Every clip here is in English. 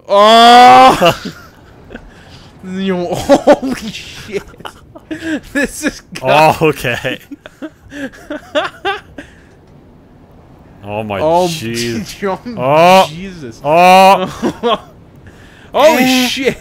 Oh! Holy shit! This is. Oh, okay. Oh my jeez. Oh, Jesus. Oh. Holy shit!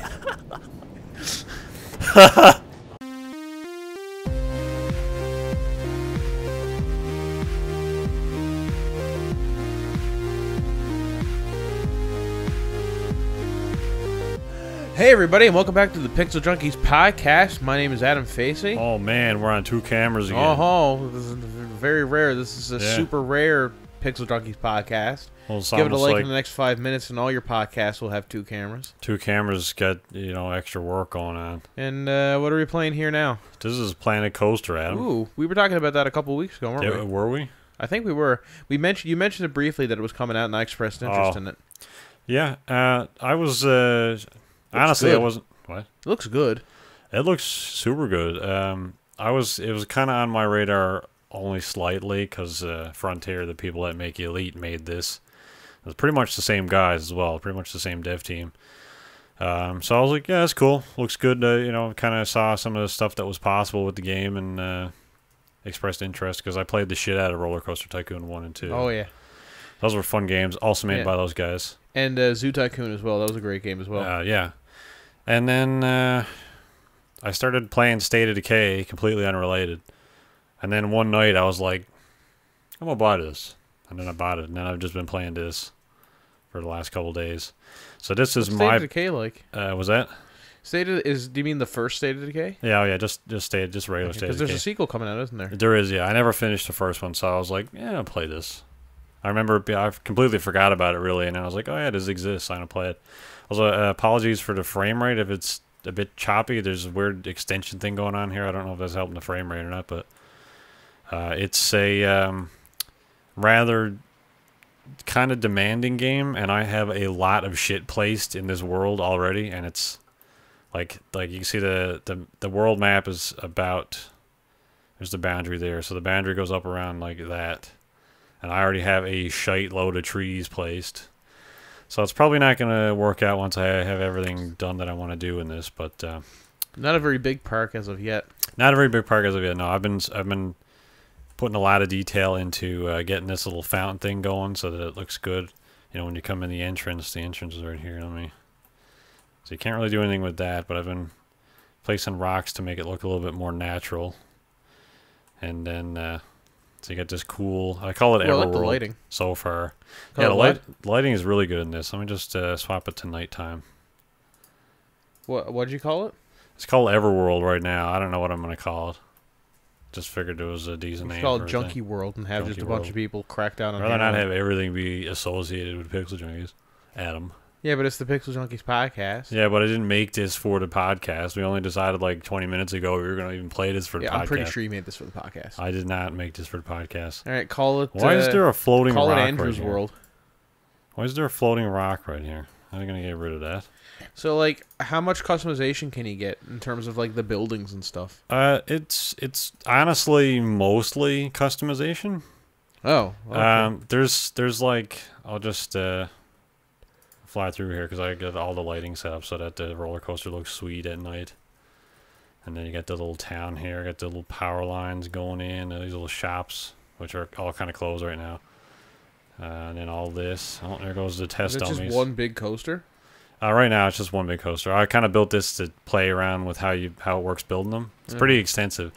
Hey everybody, and welcome back to the Pixel Junkies podcast. My name is Adam Facey. Oh man, we're on 2 cameras again. Oh, this is very rare. This is a super rare Pixel Junkies podcast. Well, give it a like in the next 5 minutes, and all your podcasts will have 2 cameras. 2 cameras got, extra work going on. And what are we playing here now? This is Planet Coaster, Adam. Ooh, we were talking about that a couple weeks ago, weren't we? Were we? I think we were. You mentioned it briefly that it was coming out, and I expressed interest in it. Yeah, I was. Honestly, good. I wasn't. What? It looks good. It looks super good. It was kind of on my radar only slightly because Frontier, the people that make Elite, made this. It's pretty much the same guys as well, pretty much the same dev team. So I was like, yeah, that's cool. Looks good. Kind of saw some of the stuff that was possible with the game and expressed interest because I played the shit out of Roller Coaster Tycoon 1 and 2. Oh yeah, those were fun games, also made by those guys. And Zoo Tycoon as well. That was a great game as well. Yeah. And then I started playing State of Decay, completely unrelated. And then one night I was like, I'm going to buy this. And then I bought it. And then I've just been playing this for the last couple days. So this is State of Decay like? Was that? Do you mean the first State of Decay? Yeah, just regular State of Decay. Because there's a sequel coming out, isn't there? There is, yeah. I never finished the first one, so I was like, yeah, I'll play this. I remember I completely forgot about it, really, and I was like, oh, yeah, this exists. I'm going to play it. Also, apologies for the frame rate if it's a bit choppy. There's a weird extension thing going on here. I don't know if that's helping the frame rate or not, but it's a rather kind of demanding game, and I have a lot of shit placed in this world already, and it's like you can see the world map is about, there's the boundary there, so the boundary goes up around like that. And I already have a shite load of trees placed. So it's probably not going to work out once I have everything done that I want to do in this. But not a very big park as of yet. Not a very big park as of yet, no. I've been putting a lot of detail into getting this little fountain thing going so that it looks good. When you come in the entrance is right here. So you can't really do anything with that, but I've been placing rocks to make it look a little bit more natural. And then... so you get this cool, I call it Everworld. I like the lighting so far. Yeah, the lighting is really good in this. Let me just swap it to nighttime. What'd you call it? It's called Everworld right now. I don't know what I'm going to call it. Just figured it was a decent name. It's called Junkie World and have just a bunch of people crack down on it. Rather not have everything be associated with Pixel Junkies. Adam. Yeah, but it's the Pixel Junkies podcast. Yeah, but I didn't make this for the podcast. We only decided like 20 minutes ago we were going to even play this for the podcast. I'm pretty sure you made this for the podcast. I did not make this for the podcast. All right, call it... Why is there a floating rock right here? Call it Andrew's Andrew's World. Why is there a floating rock right here? How are you going to get rid of that? So, like, how much customization can you get in terms of, like, the buildings and stuff? It's honestly mostly customization. Oh. Okay. There's like, I'll just... fly through here because I got all the lighting set up so that the roller coaster looks sweet at night. And then you got the little town here, got the little power lines going in, these little shops, which are all kind of closed right now. And then all this. Oh, there goes the test dummies. Is it just one big coaster? Right now it's just one big coaster. I kind of built this to play around with how it works building them. It's pretty extensive.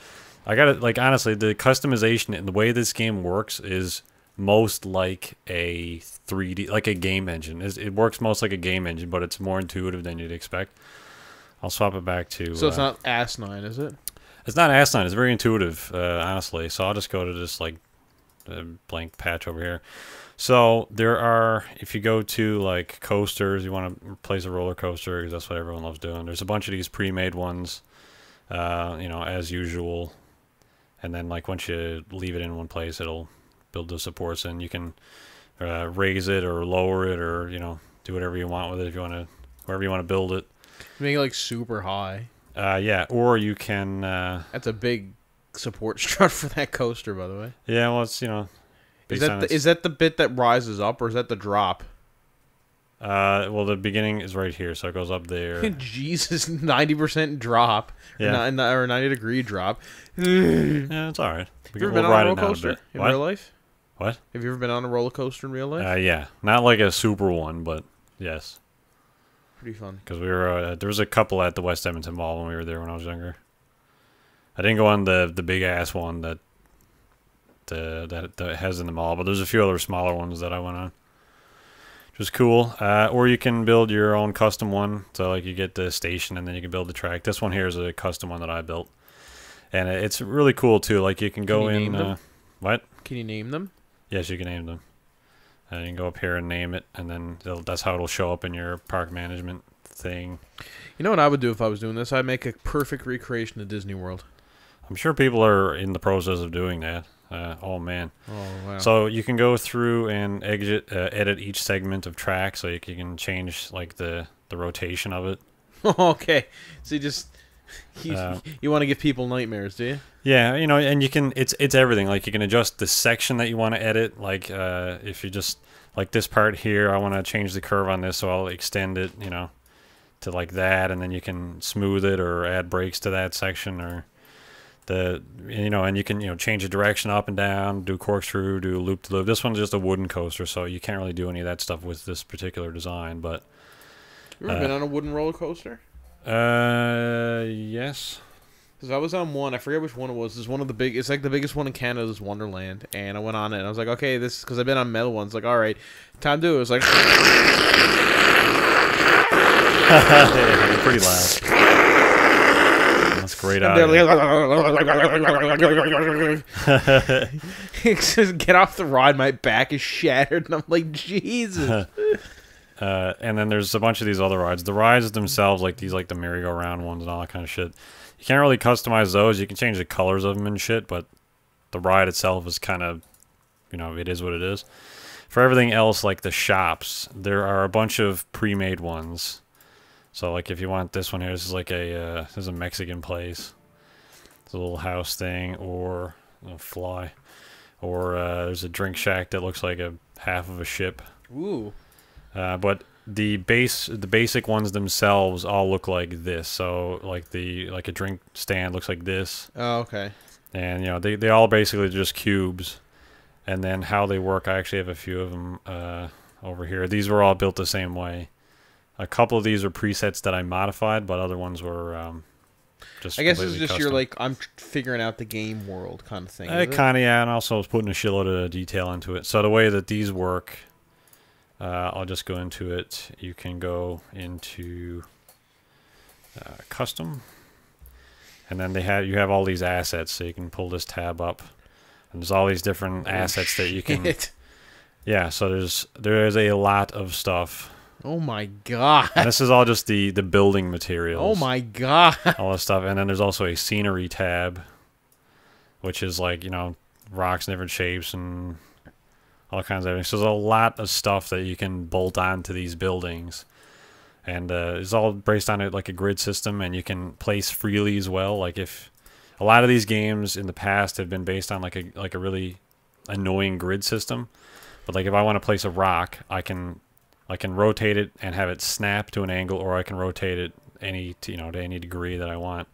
I got it, like, honestly, the customization and the way this game works is most like a 3D, like a game engine. It works most like a game engine, but it's more intuitive than you'd expect. I'll swap it back to... So it's not asinine, is it? It's not asinine. It's very intuitive, honestly. So I'll just go to this, like, blank patch over here. So there are, if you go to, like, coasters, you want to replace a roller coaster, because that's what everyone loves doing. There's a bunch of these pre-made ones, as usual. And then, like, once you leave it in one place, it'll build the supports, and you can raise it or lower it, or do whatever you want with it if you want to, wherever you want to build it. Make it like super high. Yeah, or you can. That's a big support strut for that coaster, by the way. Yeah, well, it's is that the bit that rises up, or is that the drop? Well, the beginning is right here, so it goes up there. Jesus, 90% drop. Yeah. Or 90-degree drop. Yeah, it's all right. Have you ever been on a roller coaster in real life? What? Have you ever been on a roller coaster in real life? Yeah. Not like a super one, but yes. Pretty fun. Because we were there was a couple at the West Edmonton Mall when we were there when I was younger. I didn't go on the big ass one that has in the mall, but there's a few other smaller ones that I went on, which was cool. Or you can build your own custom one. So like you get the station and then you can build the track. This one here is a custom one that I built, and it's really cool too. Like you can go in. What? Can you name them? Yes, you can name them. And you can go up here and name it, and then that's how it'll show up in your park management thing. You know what I would do if I was doing this? I'd make a perfect recreation of Disney World. I'm sure people are in the process of doing that. Oh, man. Oh, wow. So you can go through and edit each segment of track, so you can change like the rotation of it. Okay. So you want to give people nightmares, do you? Yeah, you know, and you can it's everything. Like you can adjust the section that you want to edit. Like if you just like this part here, I want to change the curve on this, so I'll extend it, you know, to like that, and then you can smooth it or add brakes to that section, or and you can change the direction up and down, do corkscrew, do loop to loop. This one's just a wooden coaster, so you can't really do any of that stuff with this particular design. But you ever been on a wooden roller coaster? Yes. Because I was on one, I forget which one it was. It's one of the big. It's like the biggest one in Canada is Wonderland, and I went on it. and I was like, okay, this because I've been on metal ones. Like, all right, time to do it. It was like, yeah, pretty loud. That's great audio. Just get off the ride. My back is shattered, and I'm like, Jesus. And then there's a bunch of these other rides. The rides themselves, like these, like the merry-go-round ones and all that kind of shit. You can't really customize those. You can change the colors of them and shit, but the ride itself is kind of, it is what it is. For everything else, like the shops, there are a bunch of pre-made ones. So, like, if you want this one here, this is like this is a Mexican place. It's a little house thing, or a fly. Or there's a drink shack that looks like a half of a ship. Ooh. But the basic ones themselves all look like this. So like a drink stand looks like this. Oh, okay. And they all basically just cubes. And then how they work, I actually have a few of them over here. These were all built the same way. A couple of these are presets that I modified, but other ones were just. I guess it's just custom. I'm figuring out the game world kind of thing. Kind of, yeah, and also I was putting a shitload of detail into it. So the way that these work. I'll just go into it. You can go into custom, and then you have all these assets, so you can pull this tab up, and there's all these different assets that you can. Yeah, so there is a lot of stuff. Oh my god! And this is all just the building materials. Oh my god! All this stuff, and then there's also a scenery tab, which is like rocks in different shapes and all kinds of things. So there's a lot of stuff that you can bolt onto these buildings, and it's all based on like a grid system, and you can place freely as well. Like if a lot of these games in the past have been based on like a really annoying grid system, but like if I want to place a rock, I can rotate it and have it snap to an angle, or I can rotate it to any degree that I want.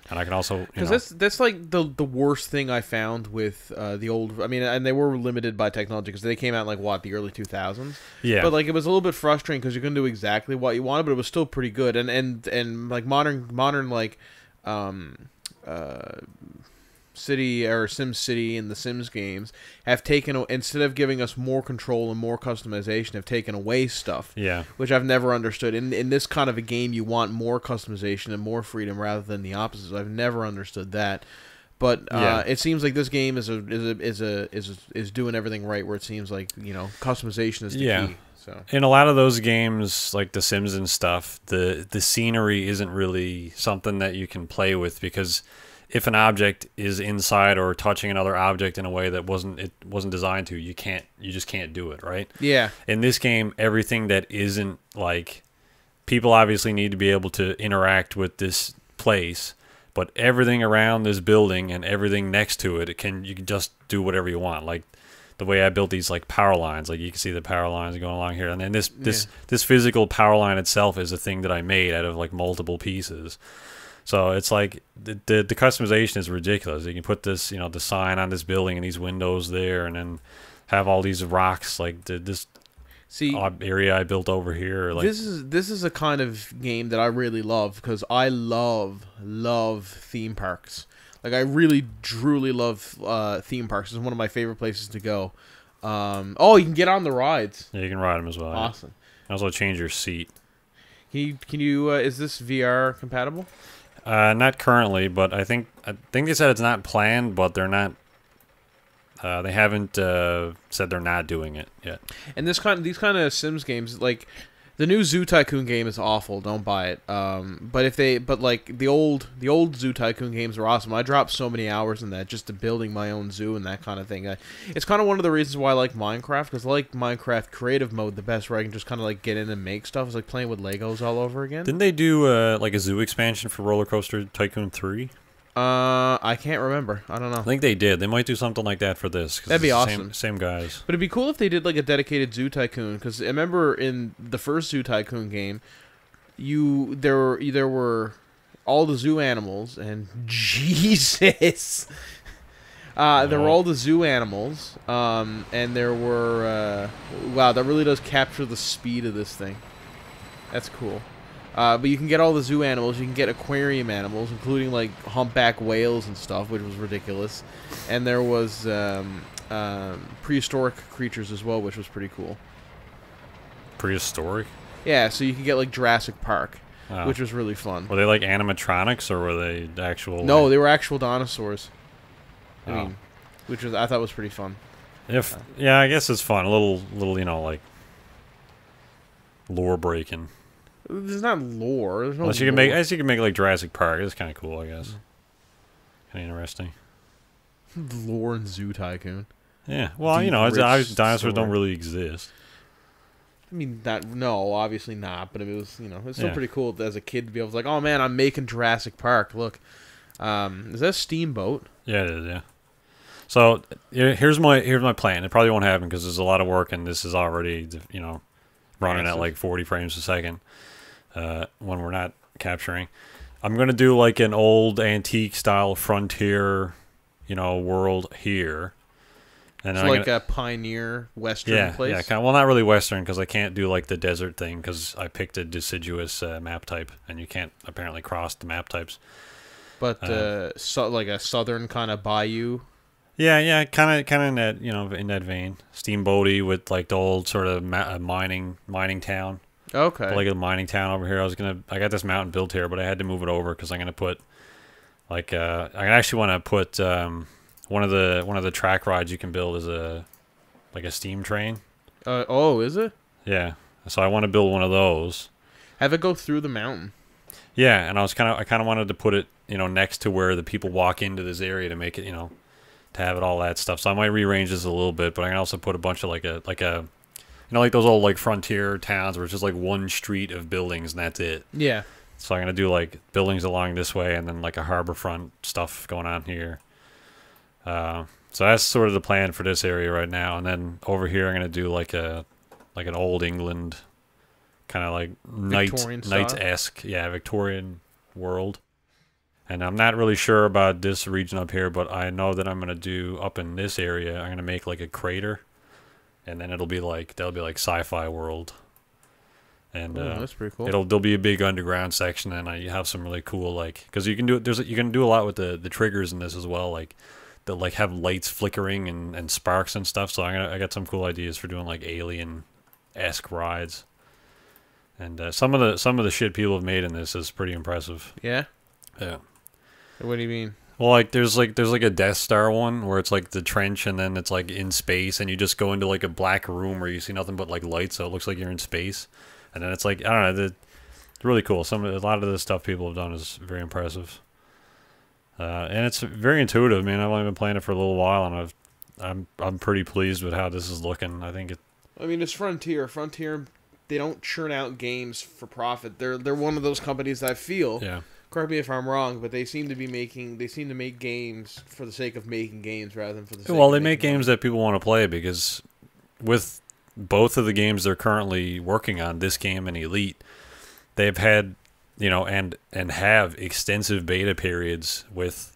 And I can also because that's like the worst thing I found with the old. I mean, and they were limited by technology because they came out in like the early 2000s. Yeah. But like it was a little bit frustrating because you couldn't do exactly what you wanted, but it was still pretty good. And like modern like City or Sim City and the Sims games have taken, instead of giving us more control and more customization, have taken away stuff. Yeah. Which I've never understood. In this kind of a game, you want more customization and more freedom rather than the opposite. I've never understood that. But it seems like this game is doing everything right, where it seems like customization is the key. So in a lot of those games, like The Sims and stuff, the scenery isn't really something that you can play with, because if an object is inside or touching another object in a way that wasn't designed to, you just can't do it, right? Yeah. In this game, everything that isn't like, people obviously need to be able to interact with this place, but everything around this building and everything next to it, you can just do whatever you want. Like the way I built these like power lines. Like you can see the power lines going along here, and then this physical power line itself is a thing that I made out of like multiple pieces. So it's like the customization is ridiculous. You can put this, you know, the sign on this building and these windows there, and then have all these rocks like this area I built over here. Like, this is a kind of game that I really love because I love theme parks. Like I really truly love theme parks. It's one of my favorite places to go. Oh, you can get on the rides. Yeah, you can ride them as well. Awesome. Yeah. Also change your seat. Can you is this VR compatible? Not currently, but I think they said it's not planned, but they're not. They haven't said they're not doing it yet. And these kind of Sims games, like the new Zoo Tycoon game, is awful. Don't buy it. But like the old Zoo Tycoon games are awesome. I dropped so many hours in that just to building my own zoo and that kind of thing. It's kind of one of the reasons why I like Minecraft, because I like Minecraft creative mode the best, where I can just kind of like get in and make stuff. It's like playing with Legos all over again. Didn't they do like a zoo expansion for Roller Coaster Tycoon 3? I can't remember. I don't know. I think they did. They might do something like that for this. That'd be awesome. Same guys. But it'd be cool if they did like a dedicated Zoo Tycoon, because I remember in the first Zoo Tycoon game, there were all the zoo animals, and Jesus, there were all the zoo animals, and there were wow, that really does capture the speed of this thing. That's cool. But you can get all the zoo animals. You can get aquarium animals, including like humpback whales and stuff, which was ridiculous. And there was prehistoric creatures as well, which was pretty cool. Prehistoric? Yeah, so you can get like Jurassic Park, which was really fun. Were they like animatronics, or were they actual? No, they were actual dinosaurs. I mean, which I thought was pretty fun. Yeah, I guess it's fun. A little, you know, like lore breaking. There's not lore. There's no Unless you can lore. make, I guess you can make like Jurassic Park. It's kind of cool, I guess. Kind of interesting. Lore and Zoo Tycoon. Yeah. Well, you know, dinosaurs don't really exist. I mean, no, obviously not. But it was, you know, it's still pretty cool as a kid to be able to like, oh man, I'm making Jurassic Park. Look, is that a steamboat? Yeah, it is. Yeah. So here's my plan. It probably won't happen because there's a lot of work, and this is already, you know, running at like 40 frames a second. When we're not capturing, I'm gonna do like an old antique style frontier, you know, world here, and so like a pioneer western place. Yeah, kind of, well, not really western because I can't do like the desert thing because I picked a deciduous map type, and you can't apparently cross the map types. But so like a southern kind of bayou. Yeah, kind of in that, you know, in that vein, steamboaty with like the old sort of mining town. Okay. But like a mining town over here. I got this mountain built here, but I had to move it over because I'm gonna put like I actually want to put one of the track rides you can build is a steam train. Oh, is it? Yeah. So I want to build one of those. Have it go through the mountain. Yeah, and I kind of wanted to put it, you know, next to where the people walk into this area to make it, you know, to have it all that stuff. So I might rearrange this a little bit, but I can also put a bunch of like a you know, like those old like frontier towns where it's just like one street of buildings and that's it. Yeah. So I'm gonna do like buildings along this way and then like a harbor front stuff going on here. So that's sort of the plan for this area right now. And then over here I'm gonna do like an old England kind of like knights-esque, yeah, Victorian world. And I'm not really sure about this region up here, but I know that I'm gonna do up in this area. I'm gonna make like a crater. And then that'll be like sci-fi world, and that's pretty cool. There'll be a big underground section, and you have some really cool like because you can do you can do a lot with the triggers in this as well, like they'll like have lights flickering and sparks and stuff. So I got some cool ideas for doing like alien-esque rides, and some of the shit people have made in this is pretty impressive. Yeah. Yeah. What do you mean? Well, like there's like a Death Star one where it's like the trench and then it's like in space and you just go into like a black room where you see nothing but like lights, so it looks like you're in space. And then it's like, I don't know, it's really cool. A lot of the stuff people have done is very impressive. And it's very intuitive, man. I've only been playing it for a little while, and I'm pretty pleased with how this is looking. I mean, it's Frontier. Frontier, they don't churn out games for profit. They're one of those companies that I feel correct me if I'm wrong, but they seem to make games for the sake of making games rather than for the sake Well, of they making make games that people want to play because with both of the games they're currently working on, this game and Elite, they've had, and have extensive beta periods with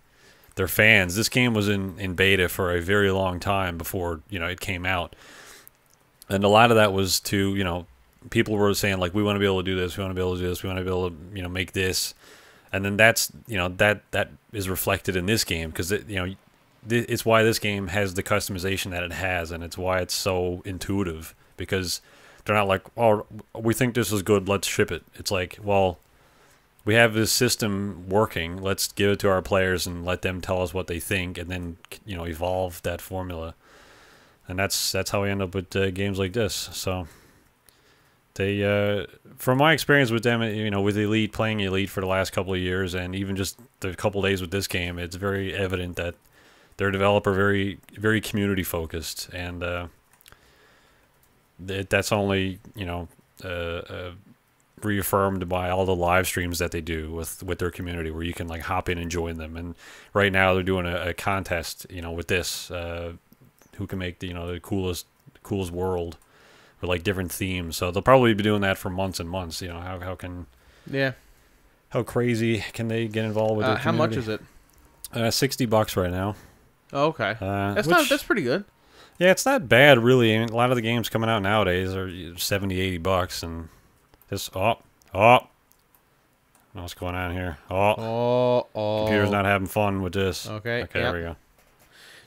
their fans. This game was in beta for a very long time before, it came out. And a lot of that was to, people were saying, like, we want to be able to do this, we want to be able to do this, we want to be able to, make this. And then that's, that is reflected in this game because, it's why this game has the customization that it has, and it's why it's so intuitive, because they're not like, oh, we think this is good, let's ship it. It's like, well, we have this system working, let's give it to our players and let them tell us what they think, and then, evolve that formula. And that's how we end up with games like this. So they, from my experience with them, with Elite, playing Elite for the last couple of years, and even just the couple of days with this game, it's very evident that their developer very, very community focused, and that's only reaffirmed by all the live streams that they do with their community, where you can like hop in and join them. And right now they're doing a contest, with this, who can make the coolest world with like different themes. So they'll probably be doing that for months and months. How crazy can they get involved with their community? How much is it? $60 right now. Oh, okay. That's pretty good. Yeah, it's not bad, really. I mean, a lot of the games coming out nowadays are $70-$80, and this. What's going on here? Computer's not having fun with this. Okay. There we go.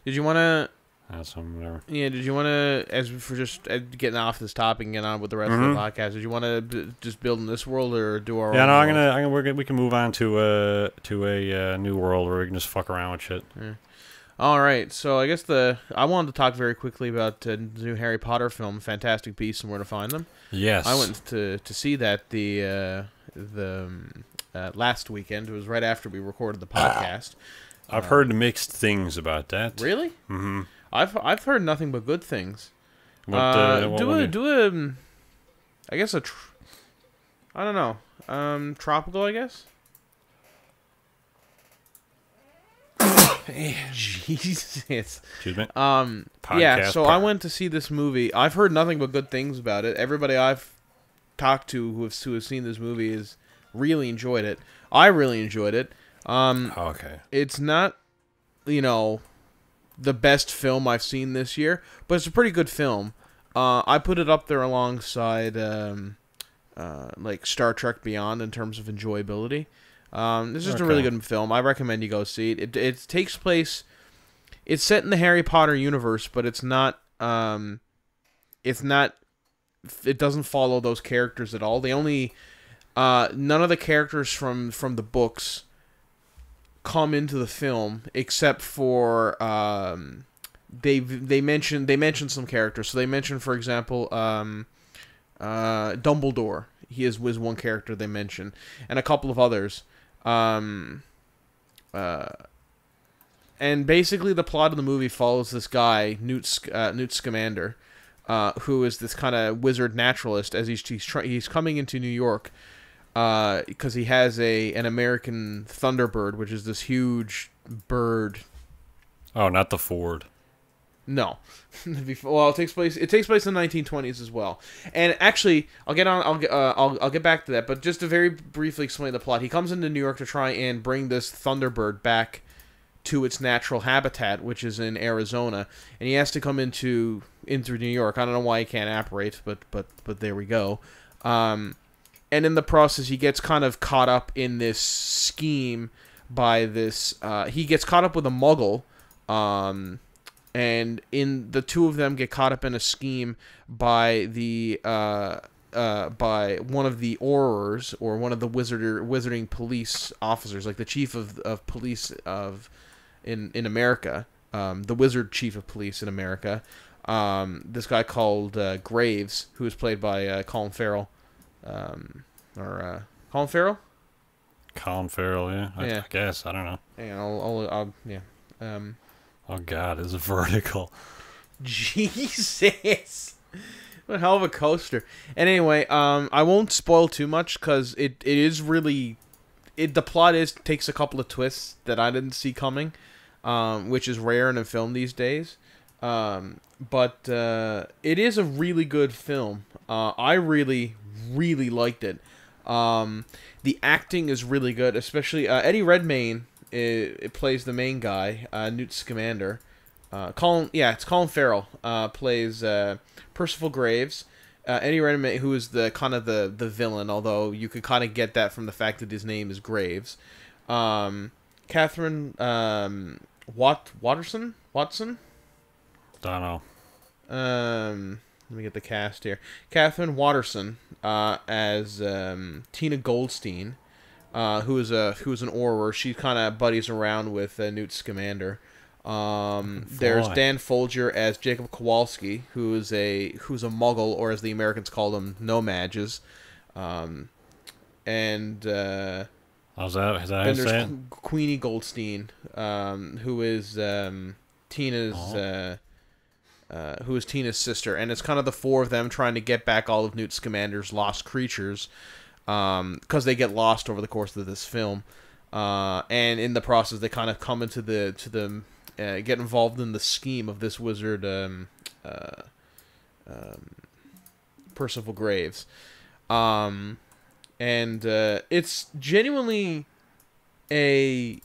Did you want to? That's whatever. Yeah. Did you want to, as for just getting off this topic and getting on with the rest of the podcast? Did you want to just build in this world or do our? Yeah, no. We can move on to a new world where we can just fuck around with shit. Yeah. All right, so I guess I wanted to talk very quickly about the new Harry Potter film, Fantastic Beasts and Where to Find Them. Yes, I went to see that the last weekend. It was right after we recorded the podcast. I've heard mixed things about that. Really? Mm-hmm. I've heard nothing but good things. I guess I don't know. Tropical, I guess. Jesus. Excuse me. Yeah, so I went to see this movie. I've heard nothing but good things about it. Everybody I've talked to who have seen this movie has really enjoyed it. I really enjoyed it. Okay. It's not, the best film I've seen this year, but it's a pretty good film. I put it up there alongside like Star Trek Beyond in terms of enjoyability. This is a really good film. I recommend you go see it. It takes place. It's set in the Harry Potter universe, but it's not. It doesn't follow those characters at all. They only. None of the characters from the books come into the film except for. They mention some characters. So they mention, for example, Dumbledore. He was one character they mention, and a couple of others. And basically the plot of the movie follows this guy, Newt Scamander, who is this kind of wizard naturalist, as he's coming into New York, because he has an American Thunderbird, which is this huge bird. Oh, not the Ford. No. Well, it takes place in the 1920s as well. And actually, I'll get back to that, but just to very briefly explain the plot. He comes into New York to try and bring this Thunderbird back to its natural habitat, which is in Arizona, and he has to come into New York. I don't know why he can't apparate, but there we go. And in the process, he gets kind of caught up in this scheme by this. He gets caught up with a Muggle. And the two of them get caught up in a scheme by by one of the Aurors, or one of the wizarding police officers, like the chief of police in America, the wizard chief of police in America. This guy called Graves, who is played by Colin Farrell, Colin Farrell. Colin Farrell, yeah. I guess, I don't know. I'll Oh God, it's vertical. Jesus, what a hell of a coaster. And anyway, I won't spoil too much because it is really the plot takes a couple of twists that I didn't see coming, which is rare in a film these days. But it is a really good film. I really, really liked it. The acting is really good, especially Eddie Redmayne. It plays the main guy, Newt Scamander. It's Colin Farrell plays Percival Graves. Eddie Redmayne, who is the kind of the villain, although you could kind of get that from the fact that his name is Graves. Catherine Watson. Don't know. Let me get the cast here. Catherine Watterson as Tina Goldstein, who is an orer. She kind of buddies around with Newt Scamander. There's Dan Folger as Jacob Kowalski, who's a Muggle, or as the Americans call them, No-Mages. Is that how you say it? Queenie Goldstein, who is Tina's who is Tina's sister, and it's kind of the four of them trying to get back all of Newt Scamander's lost creatures, because they get lost over the course of this film, and in the process they kind of come into the get involved in the scheme of this wizard, Percival Graves, and it's genuinely a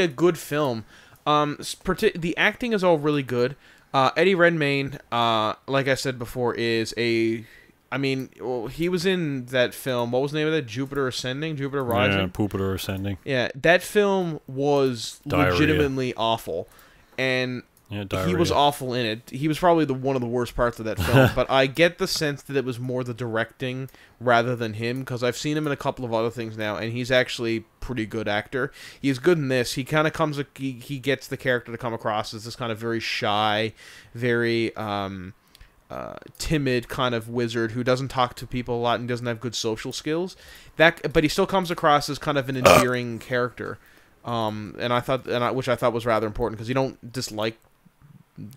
good film. The acting is all really good. Eddie Redmayne, like I said before, he was in that film. What was the name of that? Jupiter Rising? Yeah, Jupiter Ascending. Yeah, that film was legitimately awful, and he was awful in it. He was probably one of the worst parts of that film, but I get the sense that it was more the directing rather than him, because I've seen him in a couple of other things now, and he's actually pretty good actor. He's good in this. He kind of he gets the character to come across as this kind of very shy, very timid kind of wizard who doesn't talk to people a lot and doesn't have good social skills. But he still comes across as kind of an endearing character, which I thought was rather important, because you don't dislike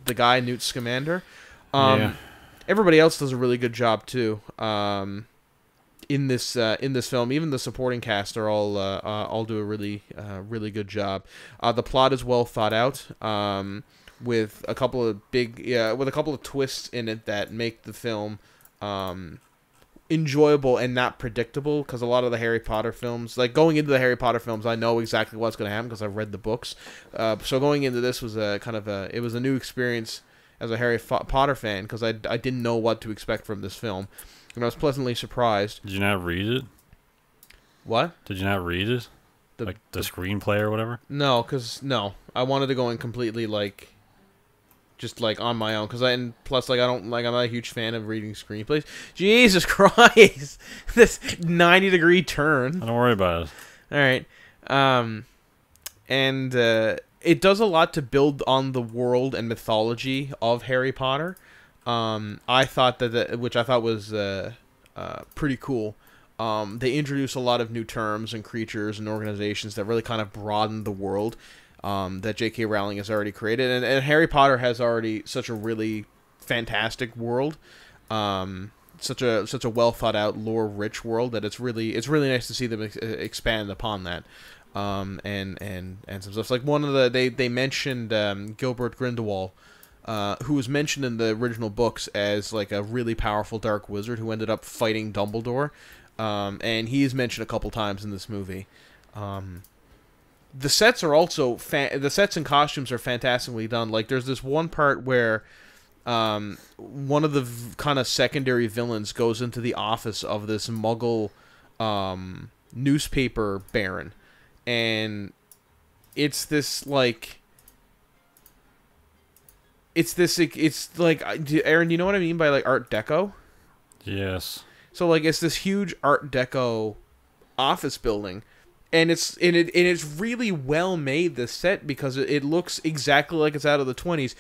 the guy Newt Scamander. Everybody else does a really good job too. In this film, even the supporting cast are all do a really good job. The plot is well thought out, with a couple of twists in it that make the film enjoyable and not predictable. Because a lot of the Harry Potter films, like going into the Harry Potter films, I know exactly what's going to happen because I've read the books. So going into this was a new experience as a Harry Potter fan, because I didn't know what to expect from this film. And I was pleasantly surprised. Did you not read it? What? Did you not read it? The screenplay or whatever? No, I wanted to go in completely just on my own. I'm not a huge fan of reading screenplays. Jesus Christ, this 90-degree turn. Don't worry about it. All right, and it does a lot to build on the world and mythology of Harry Potter. I thought which I thought was pretty cool. They introduce a lot of new terms and creatures and organizations that really kind of broaden the world that J.K. Rowling has already created, and Harry Potter has already such a really fantastic world, such a well thought out, lore rich world, that it's really nice to see them expand upon that. And some stuff like one of they mentioned Gilbert Grindelwald. Who was mentioned in the original books as like a really powerful dark wizard who ended up fighting Dumbledore, and he is mentioned a couple times in this movie. The sets are also the sets and costumes are fantastically done. Like there's this one part where one of the kind of secondary villains goes into the office of this Muggle newspaper baron, and it's this like. It's like, Aaron, you know what I mean by like Art Deco? Yes. So like it's this huge Art Deco office building, and it's really well made, this set, because it looks exactly like it's out of the 20s.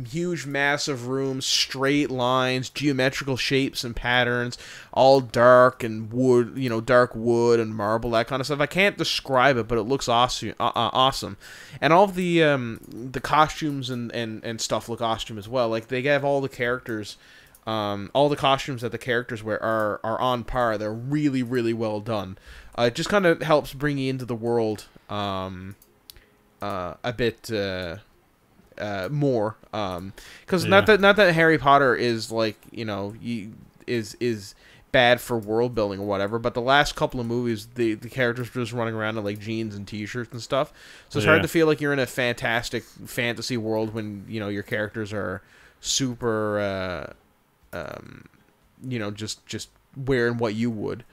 Huge, massive rooms, straight lines, geometrical shapes and patterns, all dark and wood, dark wood and marble, that kind of stuff. I can't describe it, but it looks awesome. And all of the costumes and stuff look awesome as well. Like they have all the characters all the costumes that the characters wear are on par. They're really, really well done. It just kind of helps bring you into the world a bit more. Because not that Harry Potter is like, you know, is bad for world building or whatever, but the last couple of movies, the characters were just running around in like jeans and t-shirts and stuff. So it's hard to feel like you're in a fantastic fantasy world when, you know, your characters are super you know, just wearing what you would.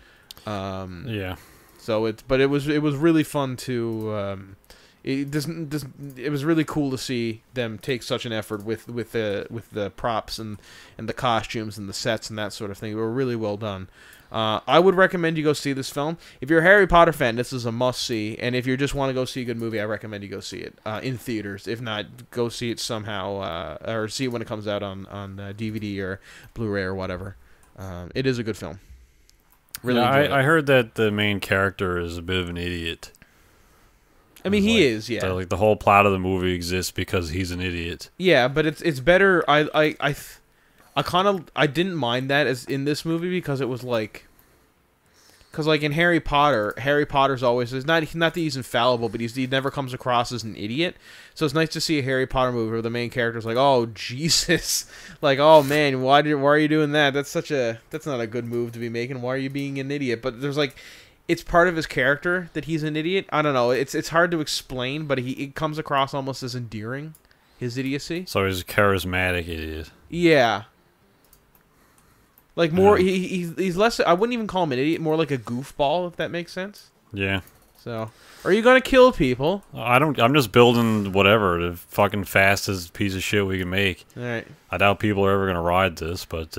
So it was really fun to it was really cool to see them take such an effort with the props and the costumes and the sets and that sort of thing. They were really well done. I would recommend you go see this film. If you're a Harry Potter fan, this is a must-see. And if you just want to go see a good movie, I recommend you go see it in theaters. If not, go see it somehow, or see it when it comes out on DVD or Blu-ray or whatever. It is a good film. Really, I heard that the main character is a bit of an idiot. I mean, he is, yeah. Like the whole plot of the movie exists because he's an idiot. Yeah, but it's better. I didn't mind that as in this movie because it was like, in Harry Potter's always not that he's infallible, but he never comes across as an idiot. So it's nice to see a Harry Potter movie where the main character's like, oh Jesus, like, oh man, why are you doing that? That's not a good move to be making. Why are you being an idiot? But there's like, it's part of his character that he's an idiot. I don't know. It's hard to explain, but it comes across almost as endearing, his idiocy. So he's a charismatic idiot. Yeah. Like more, he's less. I wouldn't even call him an idiot. More like a goofball, if that makes sense. Yeah. So, are you gonna kill people? I'm just building whatever the fucking fastest piece of shit we can make. All right. I doubt people are ever gonna ride this, but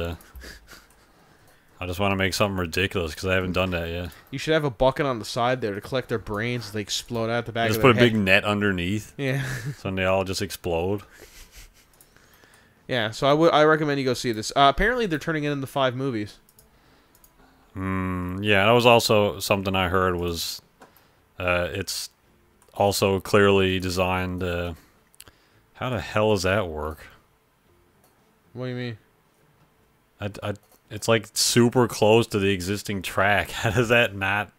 I just want to make something ridiculous because I haven't done that yet. You should have a bucket on the side there to collect their brains as they explode out the back of just their put a head. big net underneath. Yeah. So they all just explode. Yeah, so I recommend you go see this. Apparently, they're turning it into 5 movies. Yeah, that was also something I heard was it's also clearly designed. How the hell does that work? What do you mean? It's like super close to the existing track. How does that not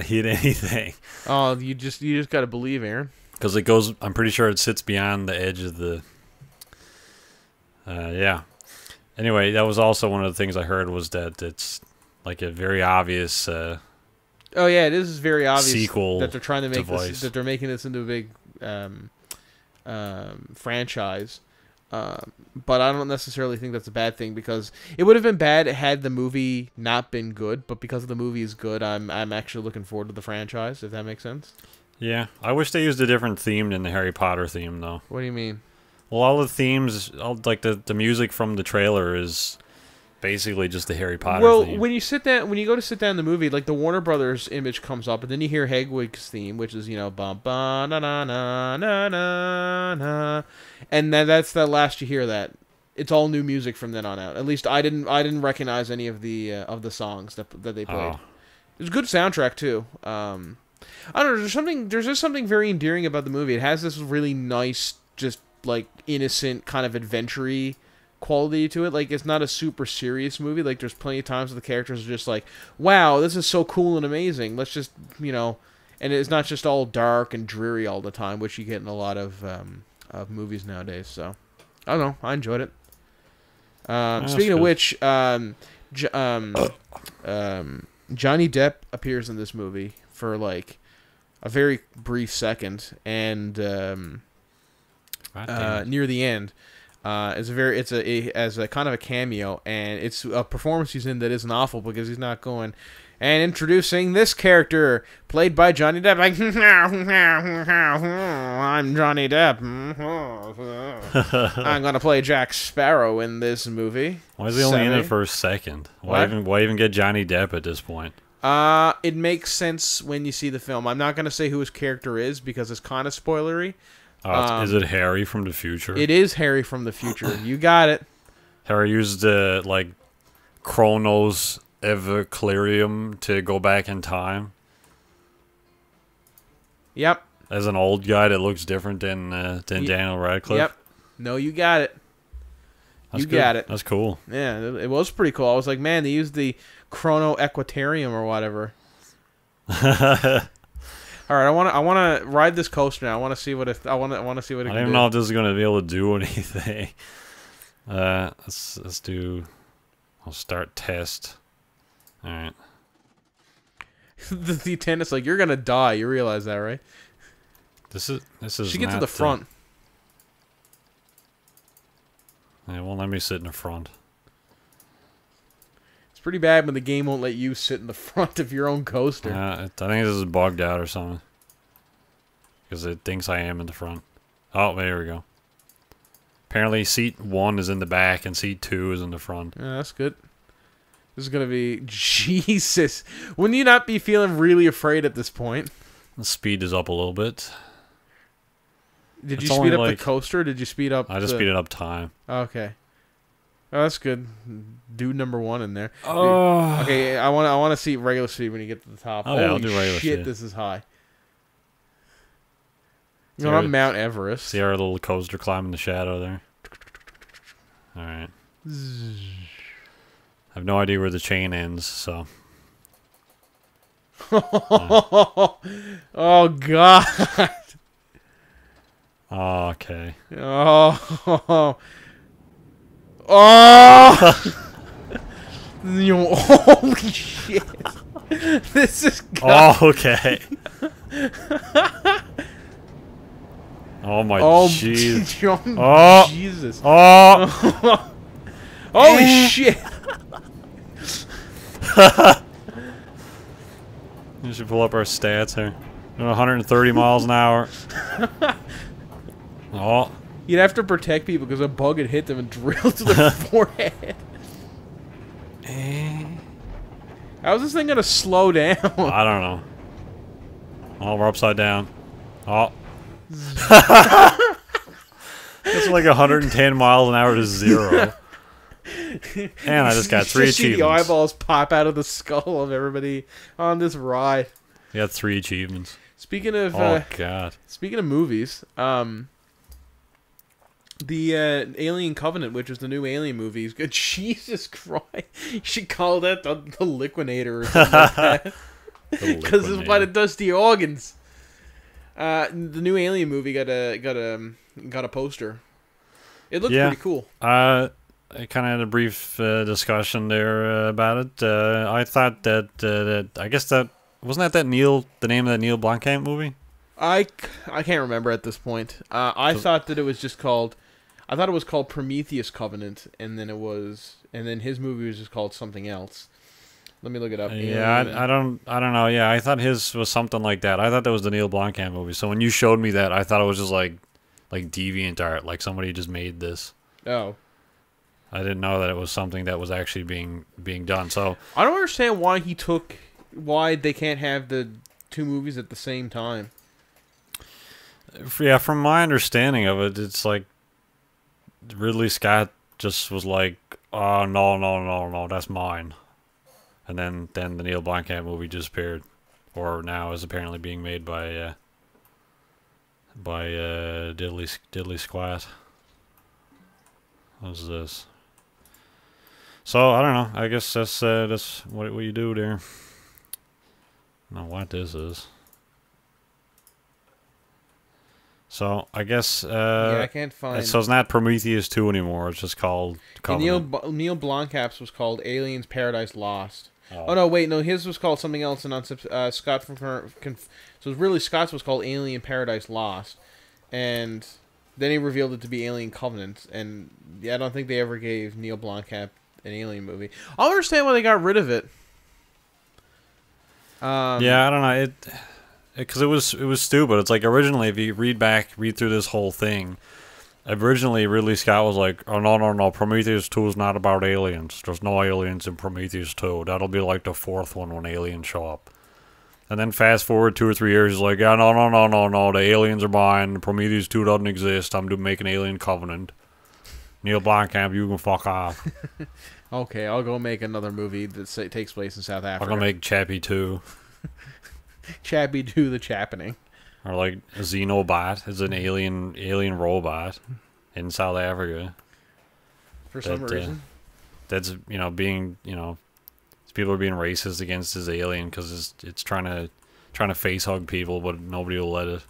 hit anything? Oh, you just gotta believe, Aaron. Because it goes. I'm pretty sure it sits beyond the edge of the. Yeah. Anyway, that was also one of the things I heard was that it's like a very obvious. Oh yeah, it is very obvious sequel that they're trying to make device. this, that they're making this into a big franchise. But I don't necessarily think that's a bad thing because it would have been bad had the movie not been good. But because the movie is good, I'm actually looking forward to the franchise. If that makes sense. Yeah, I wish they used a different theme than the Harry Potter theme, though. What do you mean? Well, all the themes, like the music from the trailer is basically just the Harry Potter theme. Well, when you go to sit down in the movie, like the Warner Brothers image comes up, and then you hear Hedwig's theme, which is, you know, ba ba na na na na na na, and that's the last you hear that. It's all new music from then on out. At least I didn't recognize any of the songs that they played. It was a good soundtrack too. I don't know. There's just something very endearing about the movie. It has this really nice, just like innocent kind of adventure-y quality to it. Like, it's not a super serious movie. Like, there's plenty of times where the characters are just like, wow, this is so cool and amazing. Let's just, you know, and it's not just all dark and dreary all the time, which you get in a lot of movies nowadays. So, I don't know. I enjoyed it. Speaking of which, Johnny Depp appears in this movie for like a very brief second, and near the end, as a kind of a cameo, and it's a performance he's in that isn't awful because he's not going and introducing this character played by Johnny Depp. Like, I'm Johnny Depp. I'm gonna play Jack Sparrow in this movie. Why is he only in it for a second? Why even get Johnny Depp at this point? It makes sense when you see the film. I'm not gonna say who his character is because it's kind of spoilery. Is it Harry from the future? It is Harry from the future. You got it. Harry used the Chronos Evoclerium to go back in time. Yep. As an old guy that looks different than Daniel Radcliffe. Yep. No, you got it. You got it. That's cool. Yeah, it was pretty cool. I was like, man, they used the Chrono Equatorium or whatever. All right, I want to ride this coaster now. I want to see what it. I want to see what it. I don't even know if this is gonna be able to do anything. Let's do. I'll start test. All right. The attendant's like, you're gonna die. You realize that, right? This is. She gets to the front. It won't let me sit in the front. It's pretty bad when the game won't let you sit in the front of your own coaster. I think this is bugged out or something. Because it thinks I am in the front. Oh, there we go. Apparently seat 1 is in the back and seat 2 is in the front. Yeah, that's good. This is going to be... Jesus. Wouldn't you not be feeling really afraid at this point? The speed is up a little bit. Did you speed up the coaster or did you speed up I just speeded up time. Okay. Oh, that's good. Dude number 1 in there. Oh. Okay, I want to see regular speed when you get to the top. Oh, yeah, I'll do regular speed. This is high. You know, I'm Mount Everest. See our little coaster climbing the shadow there. Alright. I have no idea where the chain ends, so... Oh, God. Oh, okay. Oh. Oh. Holy shit. This is God. Oh, okay. Oh, my jeez. Oh, Jesus. Oh. Holy shit. We should pull up our stats here. 130 miles an hour. Oh. You'd have to protect people because a bug had hit them and drilled to their forehead. How is this thing going to slow down? I don't know. Oh, we're upside down. Oh. It's like 110 miles an hour to 0. And I just got 3 achievements. See the eyeballs pop out of the skull of everybody on this ride. You got 3 achievements. Speaking of God. Speaking of movies, the Alien Covenant, which is the new Alien movie, is good. Jesus Christ! You should call that the Liquinator or something like that. Because it's what it does to your organs. The new Alien movie got a poster. It looked pretty cool. I kind of had a brief discussion there about it. I thought that I guess that wasn't that the name of that Neil Blomkamp movie. I can't remember at this point. I thought that it was just called. I thought it was called Prometheus Covenant, and then his movie was just called something else. Let me look it up. Yeah, I don't know. Yeah, I thought his was something like that. I thought that was the Neil Blomkamp movie. So when you showed me that, I thought it was just like deviant art, like somebody just made this. Oh. I didn't know that it was something that was actually being done. So I don't understand why they can't have the 2 movies at the same time. Yeah, from my understanding of it, it's like Ridley Scott just was like, "Oh no, that's mine," and then the Neil Blomkamp movie just appeared, or now is apparently being made by Diddley Squat. What's this? So I don't know. I guess that's what you do there. I don't know what this is. So I guess yeah, I can't find. So it's not Prometheus 2 anymore. It's just called Covenant. Neil Blomkamp's was called Aliens Paradise Lost. Oh no, wait, no, his was called something else. And on Scott so really Scott's was called Alien Paradise Lost, and then he revealed it to be Alien Covenant. And yeah, I don't think they ever gave Neil Blomkamp an Alien movie. I don't understand why they got rid of it. Yeah, I don't know because it was stupid. It's like originally, if you read through this whole thing, originally Ridley Scott was like, "Oh no, Prometheus 2 is not about aliens. There's no aliens in Prometheus 2. That'll be like the 4th one when aliens show up." And then fast forward 2 or 3 years, he's like, "Yeah, no, the aliens are mine. Prometheus 2 doesn't exist. I'm making Alien Covenant. Neil Blomkamp, you can fuck off." Okay, I'll go make another movie that takes place in South Africa. I'll go make Chappie 2. Chappie 2 the Chappening. Or like a Xenobot is an alien robot in South Africa. for some reason. That's being people are being racist against his alien because it's trying to face hug people, but nobody will let it.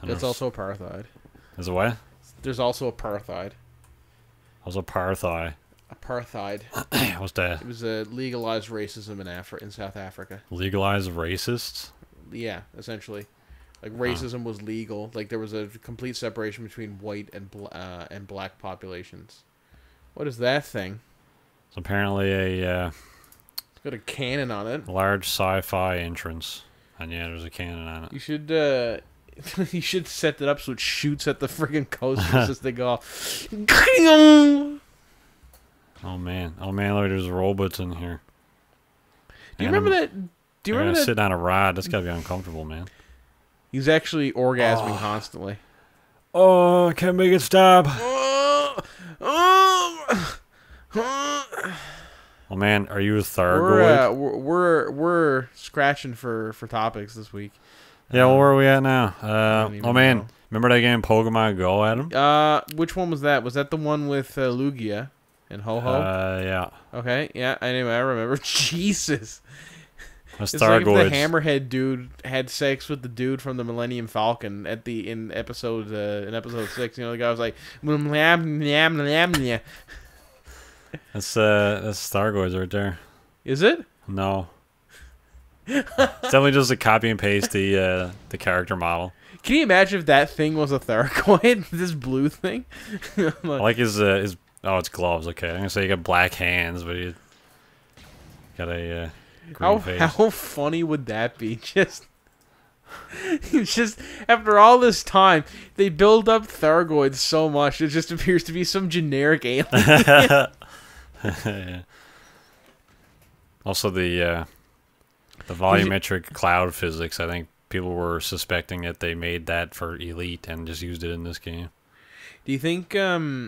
That's also apartheid. Is it what? There's also apartheid. Also apartheid. Apartheid. What's that? It was a legalized racism in South Africa. Legalized racists? Yeah, essentially. Like racism was legal. Like there was a complete separation between white and black populations. What is that thing? It's apparently it's got a cannon on it. Large sci-fi entrance. And yeah, there's a cannon on it. You should you should set that up so it shoots at the friggin' coasters as they go off. Oh man, look, there's robots in here. Do you remember that? Do you remember that? Sitting on a rod, that's gotta be uncomfortable, man. He's actually orgasming constantly. Oh, I can't make it stop. Oh man, are you a Thargoid? We're scratching for topics this week. Yeah, well, where are we at now? Oh man, remember that game Pokemon Go, Adam? Which one was that? Was that the one with Lugia and Ho-Ho? Yeah. Okay, yeah. Anyway, I remember. Jesus. It's like if the Hammerhead dude had sex with the dude from the Millennium Falcon in episode 6. You know, the guy was like, that's Thargoids right there. Is it? No. It's definitely just a copy and paste the character model. Can you imagine if that thing was a Thargoid? This blue thing? I like his it's gloves. Okay, I'm gonna say you got black hands, but you got a green face. How funny would that be? Just after all this time, they build up Thargoids so much it just appears to be some generic alien. Yeah. Also the volumetric cloud physics. I think people were suspecting that they made that for Elite and just used it in this game. Do you think that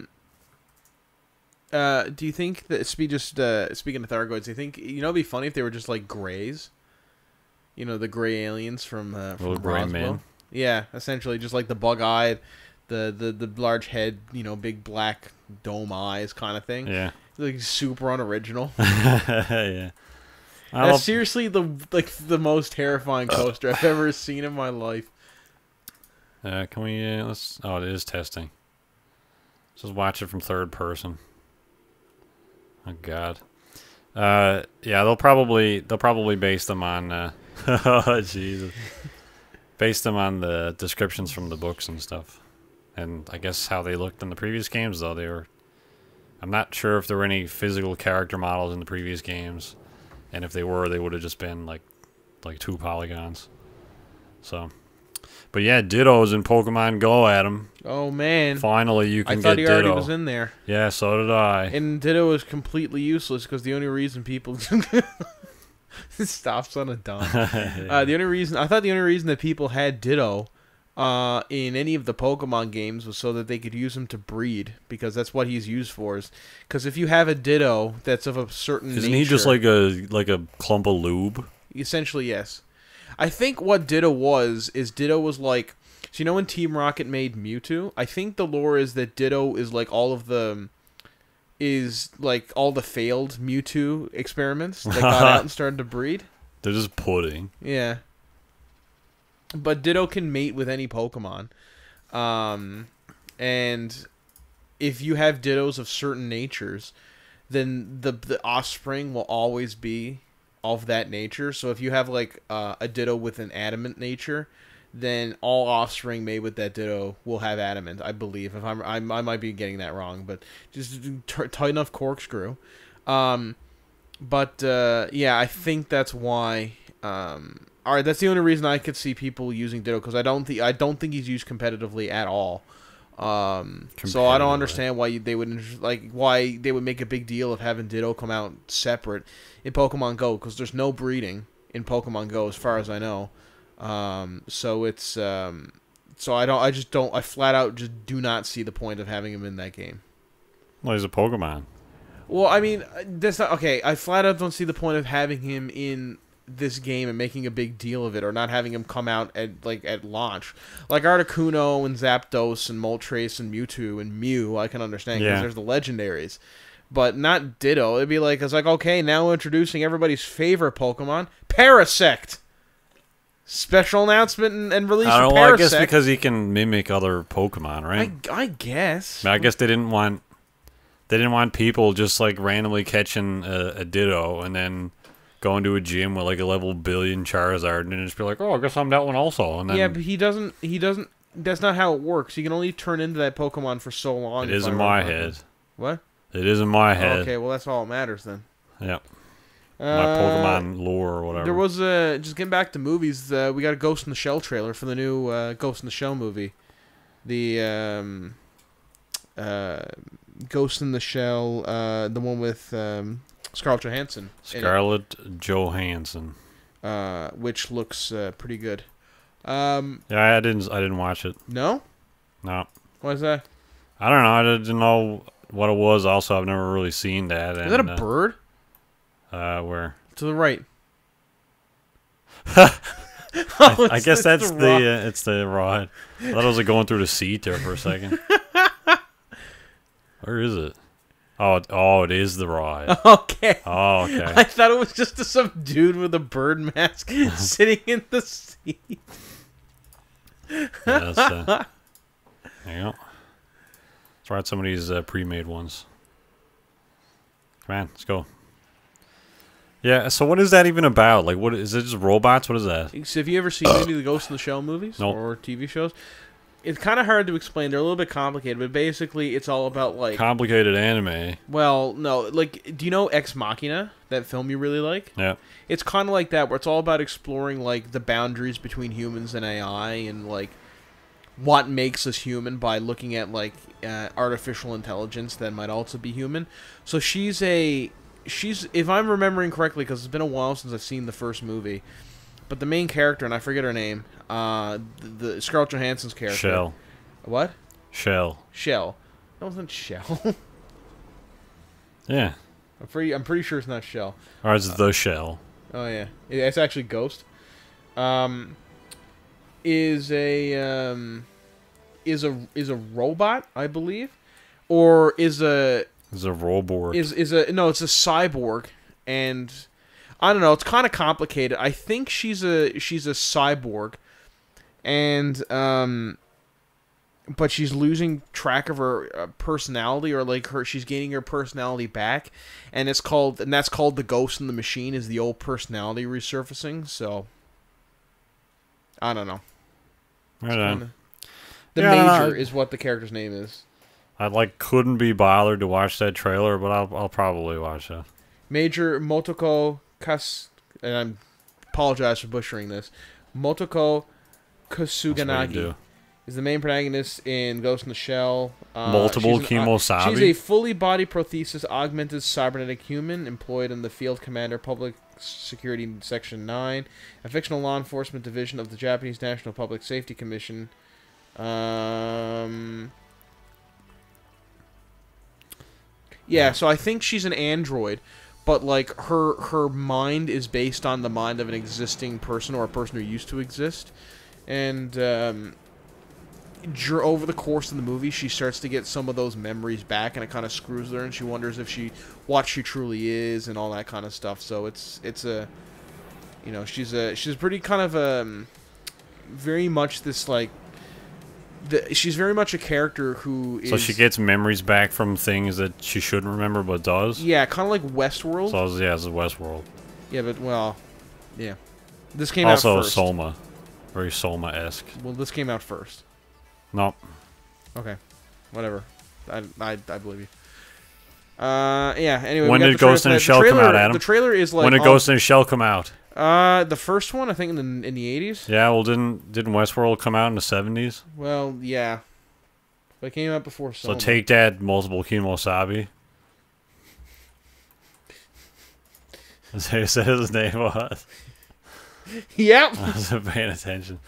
speaking of Thargoids, do you think it'd be funny if they were just like grays? You know, the gray aliens from Roswell. Yeah, essentially just like the bug-eyed, the large head, big black dome eyes kind of thing. Yeah. Like super unoriginal. Yeah. That's seriously the most terrifying coaster I've ever seen in my life. Can we let's it is testing. Let's just watch it from third person. Oh god. Yeah, they'll probably base them on oh Jesus. Base them on the descriptions from the books and stuff. And I guess how they looked in the previous games though, I'm not sure if there were any physical character models in the previous games. And if they were, they would have just been like 2 polygons. So, but yeah, Ditto's in Pokemon Go, Adam. Oh man! Finally, you can get Ditto. I thought he already was in there. Yeah, so did I. And Ditto is completely useless because the only reason people stops on a dime. The only reason that people had Ditto in any of the Pokemon games was so that they could use him to breed, because that's what he's used for. Because if you have a Ditto that's of a certain Isn't nature, he just like a clump of lube? Essentially, yes. I think what Ditto was like, so when Team Rocket made Mewtwo, I think the lore is that Ditto is like all the failed Mewtwo experiments that got out and started to breed. They're just pudding. Yeah. But Ditto can mate with any Pokemon. And if you have Dittos of certain natures, then the offspring will always be of that nature. So if you have like a Ditto with an adamant nature, then all offspring made with that Ditto will have adamant, I believe. If I might be getting that wrong, but just tight enough corkscrew. Yeah, I think that's why. All right, that's the only reason I could see people using Ditto, because I don't think he's used competitively at all. So I don't understand why they would make a big deal of having Ditto come out separate in Pokemon Go, because there's no breeding in Pokemon Go as far as I know. So I flat out just do not see the point of having him in that game. Well, he's a Pokemon. Well, I mean, that's not okay. I flat out don't see the point of having him in this game and making a big deal of it, or not having them come out at launch. Like Articuno and Zapdos and Moltres and Mewtwo and Mew, I can understand because there's the legendaries, but not Ditto. It'd be like, it's like, okay, now introducing everybody's favorite Pokemon, Parasect. Special announcement and release of Parasect. I guess because he can mimic other Pokemon, right? I guess. I guess they didn't want people just like randomly catching a Ditto and then going to a gym with like a level billion Charizard and then just be like, oh, I guess I'm that one also. And then, yeah, but he doesn't. That's not how it works. He can only turn into that Pokemon for so long. It is in my head. What? It is in my head. Okay, well that's all that matters then. Yep. My Pokemon lore or whatever. There was just getting back to movies. We got a Ghost in the Shell trailer for the new Ghost in the Shell movie. The Ghost in the Shell, the one with Scarlett Johansson. Scarlett Johansson. Which looks pretty good. Yeah, I didn't watch it. No? No. Why is that? I don't know. I didn't know what it was. Also, I've never really seen that. Is that a bird? Where? To the right. I guess that's it's the rod. I thought it was like going through the seat there for a second. Where is it? Oh, it is the rod. Okay. Oh, okay. I thought it was just some dude with a bird mask sitting in the seat. Yeah, there you go. Let's ride some of these pre-made ones. Come on, let's go. Yeah, so what is that even about? Like, what is it? Just robots? What is that? So have you ever seen any of the Ghost in the Shell movies or TV shows? It's kind of hard to explain. They're a little bit complicated, but basically it's all about like complicated anime. Well, no, like, do you know Ex Machina? That film you really like? Yeah. It's kind of like that, where it's all about exploring like the boundaries between humans and AI, and like what makes us human by looking at like artificial intelligence that might also be human. So she's, if I'm remembering correctly, because it's been a while since I've seen the first movie, but the main character, and I forget her name, the Scarlett Johansson's character. Shell. What? Shell. Shell. That wasn't Shell. Yeah. I'm pretty sure it's not Shell. Or is it the Shell? Oh yeah, it's actually Ghost. Is a robot, I believe, or is a robot. It's a cyborg, and I don't know. It's kind of complicated. I think she's a cyborg, and but she's losing track of her personality, or like she's gaining her personality back, and that's called the Ghost in the Machine, is the old personality resurfacing. So I don't know. Right on. The Major is what the character's name is. I couldn't be bothered to watch that trailer, but I'll probably watch that. Major Motoko and I apologize for butchering this. Motoko Kusuganagi is the main protagonist in Ghost in the Shell. Multiple Kimosabi. She's a fully body prosthesis augmented cybernetic human employed in the Field Commander Public Security Section 9, a fictional law enforcement division of the Japanese National Public Safety Commission. Yeah, so I think she's an android, but like her mind is based on the mind of an existing person, or a person who used to exist. And over the course of the movie, she starts to get some of those memories back, and it kind of screws her, and she wonders if what she truly is, and all that kind of stuff. So it's a, she's pretty kind of very much this like. She's very much a character who is... So she gets memories back from things that she shouldn't remember but does? Yeah, kind of like Westworld. So, yeah, it's Westworld. Yeah, but, well, yeah. This came out first. Also Soma. Very Soma-esque. Well, this came out first. Nope. Okay. Whatever. I believe you. Yeah, anyway. When did Ghost in the Shell come out, Adam? The trailer is like... When did Ghost in the Shell come out? The first one, I think, in the 80s. Yeah, well, didn't Westworld come out in the 70s? Well, yeah. But it came out before Soma. So take that, multiple Kimosabi. As I said his name was. Yep. I wasn't paying attention.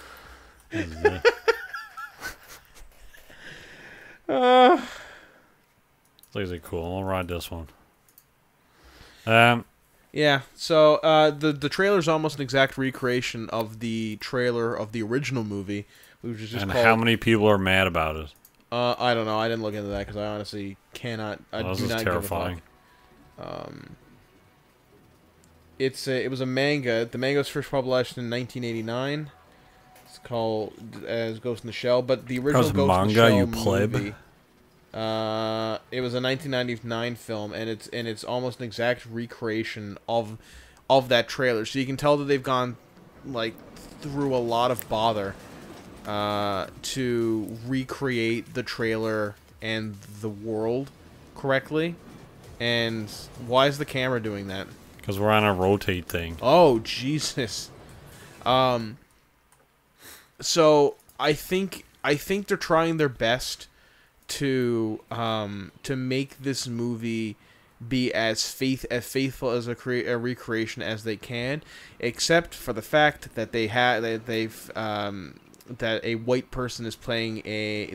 Looks like cool. I'll ride this one. Yeah, so the trailer's almost an exact recreation of the trailer of the original movie, which is just And called... how many people are mad about it? I don't know. I didn't look into that because I honestly cannot. I Well, do this is not terrifying. give a fuck. It was a manga. The manga was first published in 1989. It's called as Ghost in the Shell, but the That original was Ghost in the manga, Shell you pleb. movie. It was a 1999 film, and it's almost an exact recreation of that trailer. So you can tell that they've gone like through a lot of bother to recreate the trailer and the world correctly. And why is the camera doing that? Because we're on a rotate thing. Oh, Jesus. So I think they're trying their best to make this movie be as faithful as a recreation as they can, except for the fact that that a white person is playing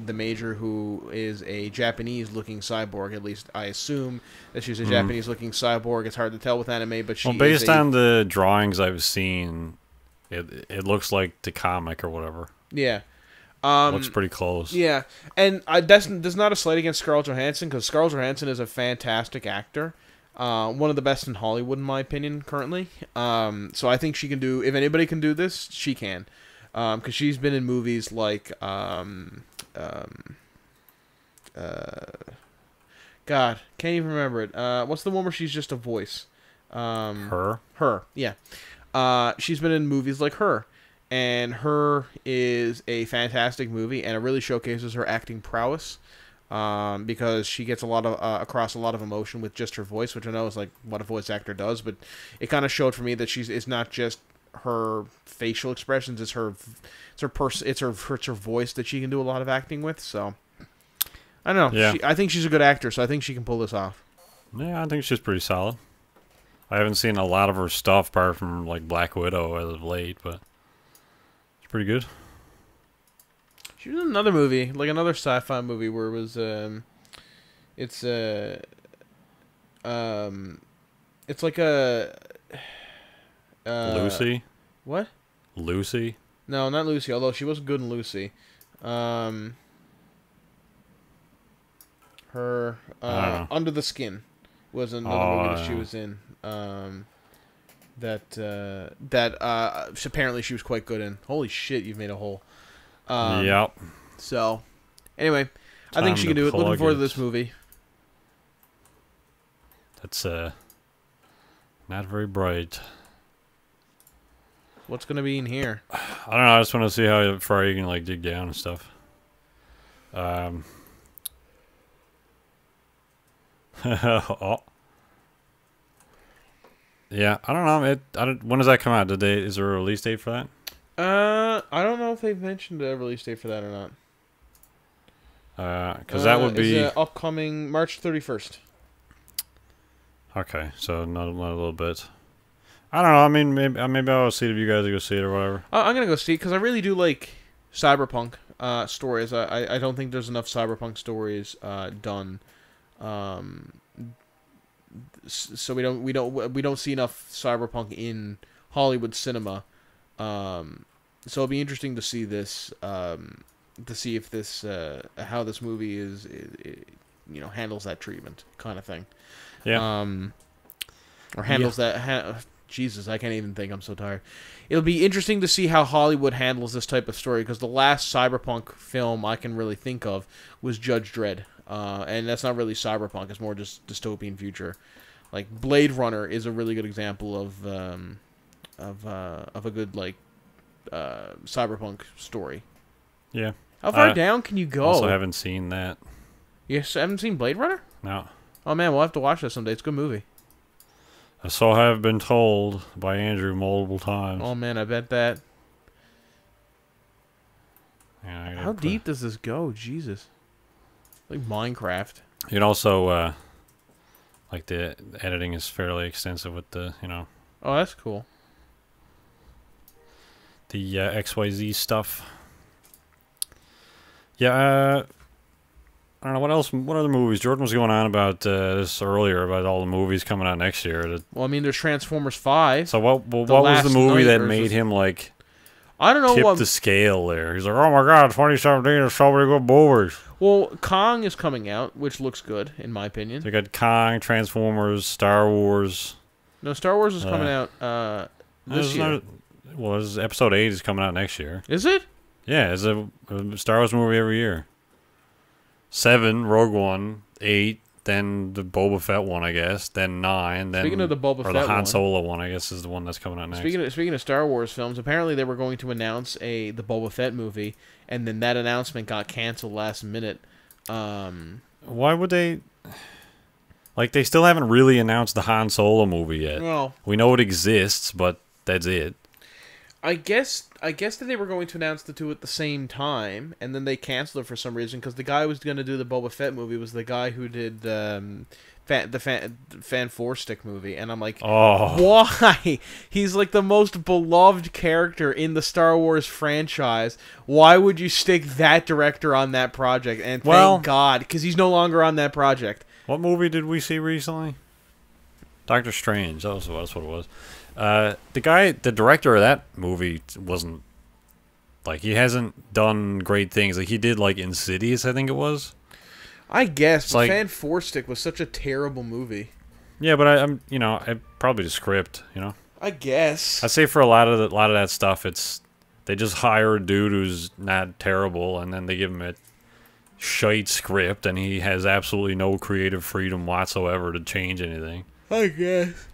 the major, who is a Japanese-looking cyborg. At least I assume that she's a Japanese-looking cyborg. It's hard to tell with anime, but she based on the drawings I've seen, it looks like the comic or whatever. Yeah. Looks pretty close. Yeah, and there's not a slight against Scarlett Johansson, because Scarlett Johansson is a fantastic actor. One of the best in Hollywood, in my opinion, currently. So I think she can do... If anybody can do this, she can. Because she's been in movies like... God, can't even remember it. What's the one where she's just a voice? Her? Her, yeah. She's been in movies like Her. And Her is a fantastic movie, and it really showcases her acting prowess, because she gets across a lot of emotion with just her voice, which I know is like what a voice actor does, but it kind of showed for me that it's not just her facial expressions, it's her voice that she can do a lot of acting with. So I don't know. Yeah. I think she's a good actor, so I think she can pull this off. Yeah, I think she's pretty solid. I haven't seen a lot of her stuff apart from like Black Widow as of late, but pretty good. She was in another movie, like another sci-fi movie, where it was it's like a Lucy? What? Lucy? No, not Lucy, although she was good in Lucy. Her Under the Skin was another movie that she was in. That apparently she was quite good in. Holy shit, you've made a hole. Yep. So, anyway, I think she can do it. Looking forward to this movie. That's not very bright. What's gonna be in here? I don't know. I just want to see how far you can like dig down and stuff. Oh. Yeah, I don't know. When does that come out? Is there a release date for that? I don't know if they've mentioned a release date for that or not. Because that would be upcoming March 31st. Okay, so not a little bit. I don't know. I mean, maybe I'll see it if you guys go see it or whatever. I'm gonna go see it because I really do like cyberpunk stories. I don't think there's enough cyberpunk stories done. So we don't see enough cyberpunk in Hollywood cinema. So it'll be interesting to see this, to see if this how this movie is handles that treatment kind of thing. Yeah. Or handles that. Jesus, I can't even think. I'm so tired. It'll be interesting to see how Hollywood handles this type of story, because the last cyberpunk film I can really think of was Judge Dredd. And that's not really cyberpunk; it's more just dystopian future. Like Blade Runner is a really good example of a good cyberpunk story. Yeah. How far down can you go? Also, haven't seen that. Yes, haven't seen Blade Runner? No. Oh man, we'll have to watch that someday. It's a good movie. So I have been told by Andrew multiple times. Oh man, I bet that. Yeah, how deep does this go? Jesus. Like Minecraft. You can also, like the editing is fairly extensive with the, Oh, that's cool. The XYZ stuff. Yeah, I don't know what else. What other movies? Jordan was going on about this earlier about all the movies coming out next year. Well, I mean, there's Transformers 5. So what was the movie that made him like? I don't know tip the scale there. He's like, oh my god, 2017 is so many good movies. Well, Kong is coming out, which looks good in my opinion. So you got Kong, Transformers, Star Wars. No, Star Wars is coming out this year. Episode 8 is coming out next year. Is it? Yeah, it's a Star Wars movie every year. 7, Rogue One, 8, then the Boba Fett one, I guess. Then 9. Then, speaking of the Boba Fett or the Han Solo one, I guess, is the one that's coming out next. Speaking of Star Wars films, apparently they were going to announce the Boba Fett movie, and then that announcement got canceled last minute. Why would they? Like, they still haven't really announced the Han Solo movie yet. Well, we know it exists, but that's it. I guess that they were going to announce the two at the same time, and then they canceled it for some reason because the guy who was going to do the Boba Fett movie was the guy who did the Fan 4-Stick movie, and I'm like, why? He's like the most beloved character in the Star Wars franchise. Why would you stick that director on that project? And thank God, because he's no longer on that project. What movie did we see recently? Doctor Strange. That's what it was. The director of that movie wasn't, like, he hasn't done great things. Like, he did, like, Insidious, I think it was. I guess, but like, Fan 4-Stick was such a terrible movie. Yeah, but I'm probably the script, I guess. I'd say for a lot of that stuff, they just hire a dude who's not terrible, and then they give him a shite script, and he has absolutely no creative freedom whatsoever to change anything. I guess.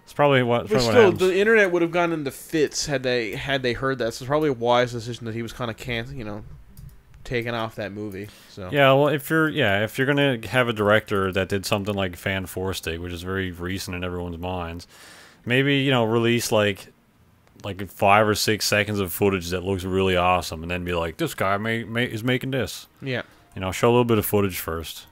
It's probably what. But still, the internet would have gone into fits had they heard that. So it's probably a wise decision that he was kind of taken off that movie. So yeah, well, if you're gonna have a director that did something like Fan 4-Stick, which is very recent in everyone's minds, maybe release like 5 or 6 seconds of footage that looks really awesome, and then be like, this guy is making this. Yeah. Show a little bit of footage first.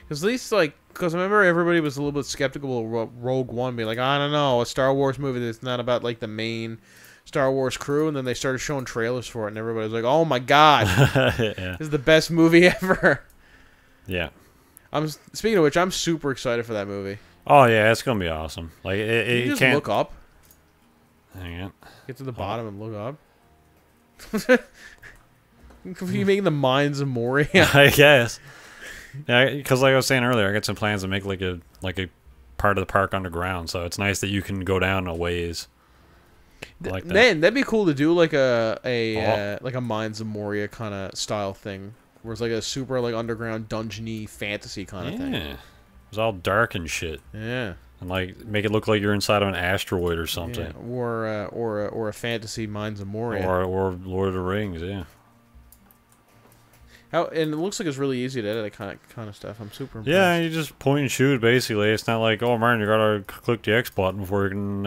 Because at least, because I remember everybody was a little bit skeptical of Rogue One, being like, I don't know, a Star Wars movie that's not about, like, the main Star Wars crew, and then they started showing trailers for it, and everybody was like, oh my god, yeah. This is the best movie ever. Yeah. Speaking of which, I'm super excited for that movie. Oh, yeah, it's going to be awesome. Like, you just can't... look up. Hang on. Get to the bottom and look up. You making the Mines of Moria? I guess. Yeah, because like I was saying earlier, I got some plans to make like a part of the park underground, so it's nice that you can go down a ways. Like that. Man, that'd be cool to do like a Mines of Moria kind of style thing, where it's like a super like underground dungeony fantasy kind of thing. Yeah, it's all dark and shit. Yeah, and like make it look like you're inside of an asteroid or something. Yeah. Or a fantasy Mines of Moria. Or Lord of the Rings. Yeah. And it looks like it's really easy to edit that kind of stuff. I'm super impressed. Yeah, you just point and shoot, basically. It's not like, oh, man, you gotta click the X button before you can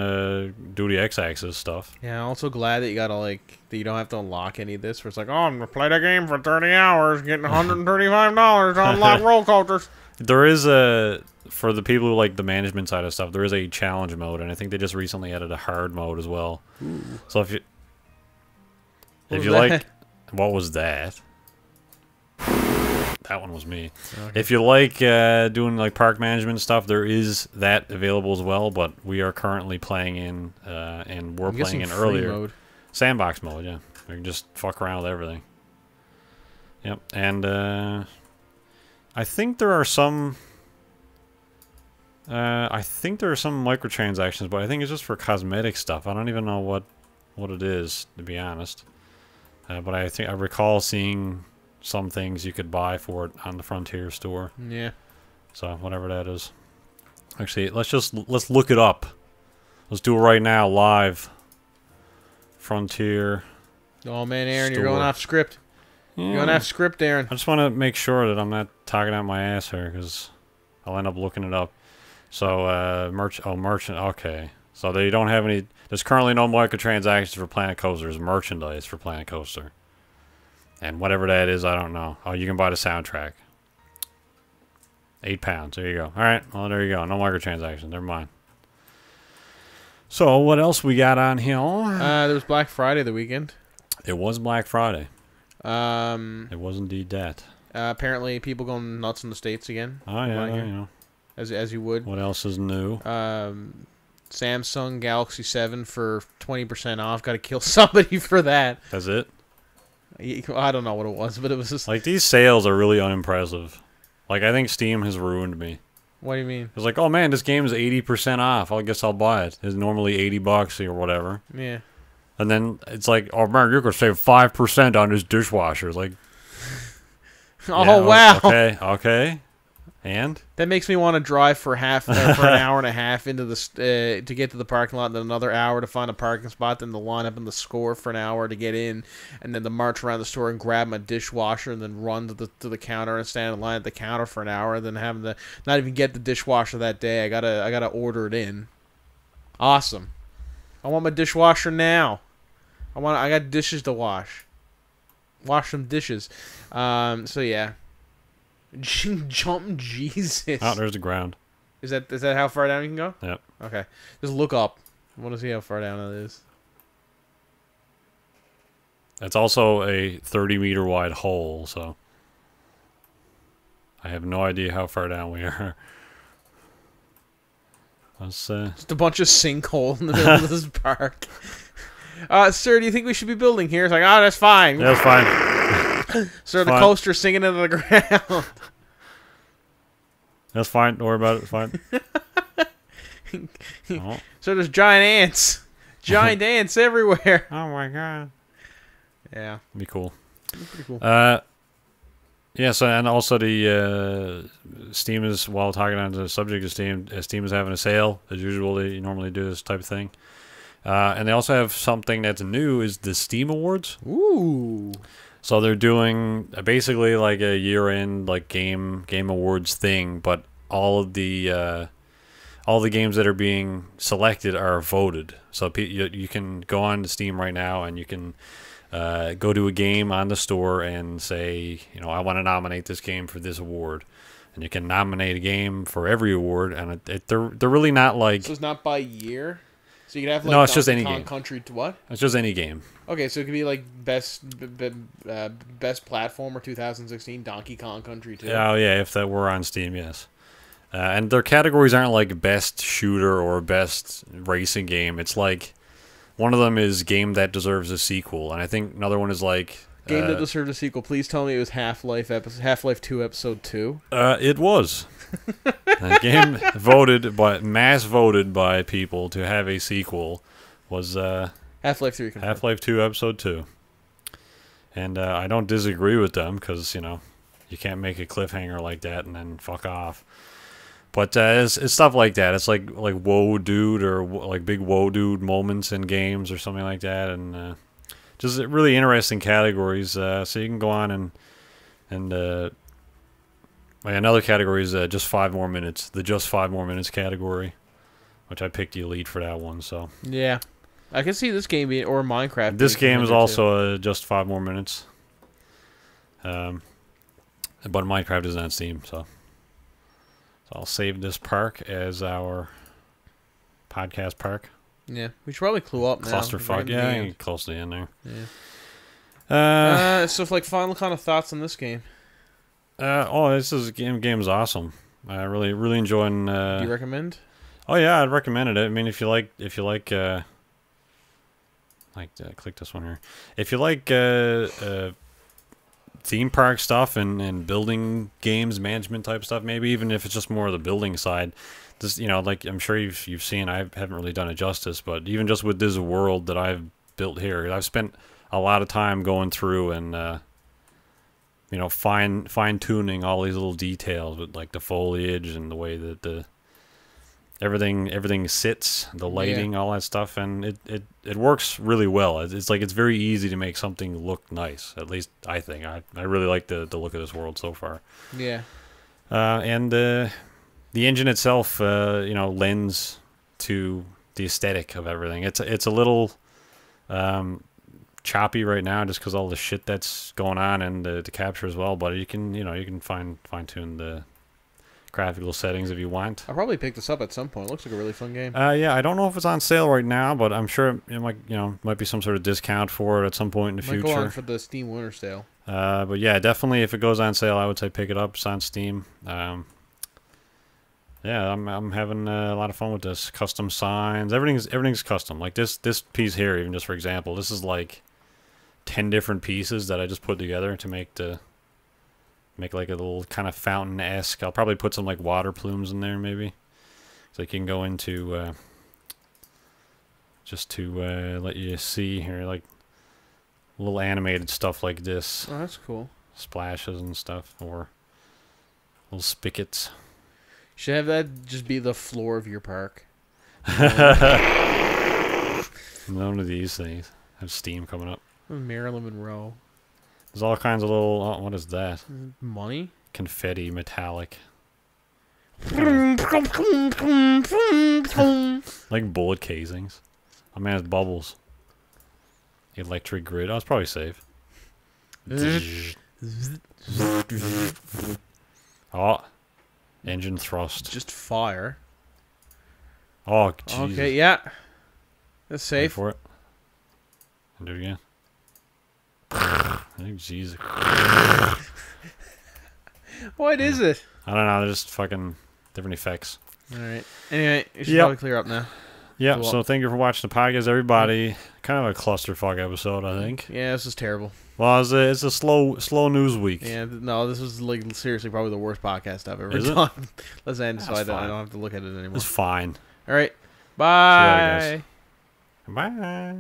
do the X-axis stuff. Yeah, I'm also glad that you gotta, that you don't have to unlock any of this, where it's like, oh, I'm gonna play the game for 30 hours, getting $135 to unlock roll coasters. There is for the people who like the management side of stuff, there is a challenge mode, and I think they just recently added a hard mode as well. Ooh. So if you like, what was that? That one was me. Okay. If you like doing like park management stuff, there is that available as well. But we are currently playing in, and we're playing in earlier mode. Sandbox mode. Yeah, we can just fuck around with everything. Yep, and I think there are some. Microtransactions, but I think it's just for cosmetic stuff. I don't even know what it is, to be honest. But I recall seeing some things you could buy for it on the Frontier store. Yeah. So whatever that is. Actually, let's look it up. Let's do it right now, live. Frontier. Oh man, Aaron, store. You're going off script. Yeah. You're going off script, Aaron. I just want to make sure that I'm not talking out my ass here, because I'll end up looking it up. So merchant. Okay. So they don't have any. There's currently no microtransactions for Planet Coaster. There's merchandise for Planet Coaster. And whatever that is, I don't know. Oh, you can buy the soundtrack. £8. There you go. All right. Well, there you go. No microtransactions. Never mind. So, what else we got on here? There was Black Friday the weekend. It was Black Friday. It was indeed that. Apparently, people going nuts in the States again. Oh yeah, you know. As you would. What else is new? Samsung Galaxy 7 for 20% off. Got to kill somebody for that. That's it? I don't know what it was, but it was just... Like, these sales are really unimpressive. Like, I think Steam has ruined me. What do you mean? It's like, oh man, this game is 80% off. I guess I'll buy it. It's normally $80 or whatever. Yeah. And then it's like, oh man, you could save 5% on this dishwasher. It's like... Oh, yeah, wow. Okay. And? That makes me want to drive for an hour and a half into the to get to the parking lot, and then another hour to find a parking spot, then to line up in the store for an hour to get in, and then to march around the store and grab my dishwasher, and then run to the counter and stand in line at the counter for an hour, and then having to not even get the dishwasher that day. I gotta order it in. Awesome. I want my dishwasher now. I got dishes to wash. Wash some dishes. So yeah. Jump Jesus. Oh, there's the ground. Is that how far down you can go? Yep. Okay. Just look up. I want to see how far down it is. It's also a 30-meter wide hole, so I have no idea how far down we are. Let's just a bunch of sinkhole in the middle of this park. Sir, do you think we should be building here? It's like, oh, that's fine. Yeah, that's fine. So the coaster sinking into the ground. That's fine. Don't worry about it. It's fine. Oh. So there's giant ants. Giant ants everywhere. Oh my god. Yeah. Be cool. Pretty cool. Yeah, so, and also the Steam is, while talking on the subject of Steam, Steam is having a sale. As usual, they normally do this type of thing. And they also have something that's new, is the Steam Awards. Ooh. So they're doing basically like a year-end like game awards thing, but all the games that are being selected are voted. So you can go on to Steam right now and you can go to a game on the store and say, you know, I want to nominate this game for this award, and you can nominate a game for every award, and they're really not like. So it's not by year. So you could have like no, it's just any game. Country to what? It's just any game. Okay, so it could be like best platformer 2016 Donkey Kong Country 2. Oh yeah, if that were on Steam, yes. And their categories aren't like best shooter or best racing game. It's like one of them is game that deserves a sequel, and I think another one is like game that deserves a sequel. Please tell me it was Half-Life 2 Episode 2. It was. A game mass voted by people to have a sequel was Half-Life 3. Half-Life 2 Episode 2. And I don't disagree with them because, you know, you can't make a cliffhanger like that and then fuck off. But it's stuff like that. It's like whoa dude, or like big whoa dude moments in games or something like that, and just really interesting categories. So you can go on and another category is just 5 more minutes. The just 5 more minutes category, which I picked the elite for that one. So yeah, I can see this game being, or Minecraft. This game is also just 5 more minutes. But Minecraft is on Steam, so I'll save this park as our podcast park. Yeah, we should probably clue up now. Clusterfuck, yeah, close to the end there. Yeah. So, like, final kind of thoughts on this game. This game is awesome. I really enjoying. Do you recommend? Oh yeah, I'd recommend it. I mean, if you like, click this one here. If you like theme park stuff and building games, management type stuff, maybe even if it's just more of the building side. This, you know, like I'm sure you've seen, I haven't really done it justice, but even just with this world that I've built here, I've spent a lot of time going through and you know, fine tuning all these little details with like the foliage and the way that the everything sits, the lighting, all that stuff, and it works really well. It's like it's very easy to make something look nice. At least I think. I really like the look of this world so far. Yeah. And the engine itself, you know, lends to the aesthetic of everything. It's a little choppy right now just because all the shit that's going on and the capture as well. But you can fine tune the graphical settings if you want. I'll probably pick this up at some point. It looks like a really fun game. Yeah, I don't know if it's on sale right now, but I'm sure it might be some sort of discount for it at some point in the future. Might go on for the Steam Winter Sale. But yeah, definitely if it goes on sale, I would say pick it up. It's on Steam. Yeah, I'm having a lot of fun with this. Custom signs, everything's custom. Like this piece here, even just for example, this is like 10 different pieces that I just put together to make like a little kind of fountain-esque. I'll probably put some like water plumes in there maybe, so you can go into just to let you see here like little animated stuff like this. Oh, that's cool. Splashes and stuff, or little spigots. Should have that just be the floor of your park. None of these things have steam coming up. Marilyn Monroe. There's all kinds of little. Oh, what is that? Money? Confetti, metallic. Like bullet casings. Oh man, it's bubbles. Electric grid. Oh, it's probably safe. Oh. Engine thrust. Just fire. Oh, Jesus. Okay, yeah. That's safe. Wait for it. And do it again. Oh, Jesus. What is it? I don't know. They're just fucking different effects. Alright. Anyway, you should probably clear up now. Yeah, Cool. So thank you for watching the podcast, everybody. Kind of a clusterfuck episode, I think. Yeah, this is terrible. Well, it's a slow news week. Yeah, no, this was like seriously probably the worst podcast I've ever Is it? done. Let's end so I That's don't fine. have to look at it anymore. It's fine. Alright. See you later, Bye. guys. Bye.